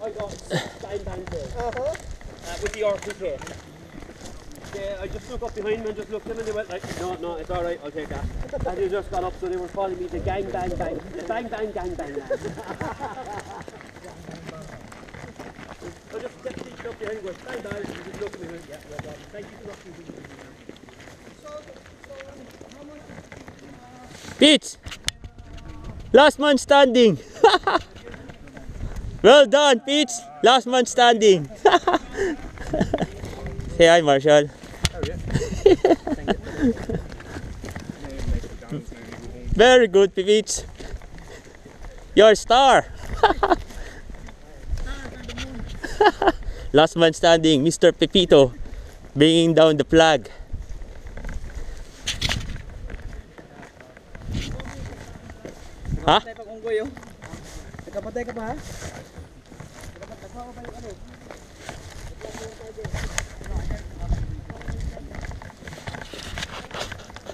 I got bang bang here. With the RPK. I just snuck up behind them and just looked at them and they went like, no, it's alright, I'll take that. And they just got up, so they were calling me the gang bang bang. The bang bang gang bang man. I just kept sneaking up behind going, bang bang, and just looked at me and went, yeah, well done. Thank you for not using me. Peach! Last man standing! Well done, Peach! Last man standing! Say hi, Marshall. Very good, Peach. You're a star. Last man standing, Mr. Pepito, bringing down the flag. Ha? Nagkapatay pa kung kuyo. Nagkapatay ka pa ha? Nagkapatay ka pa yung ano?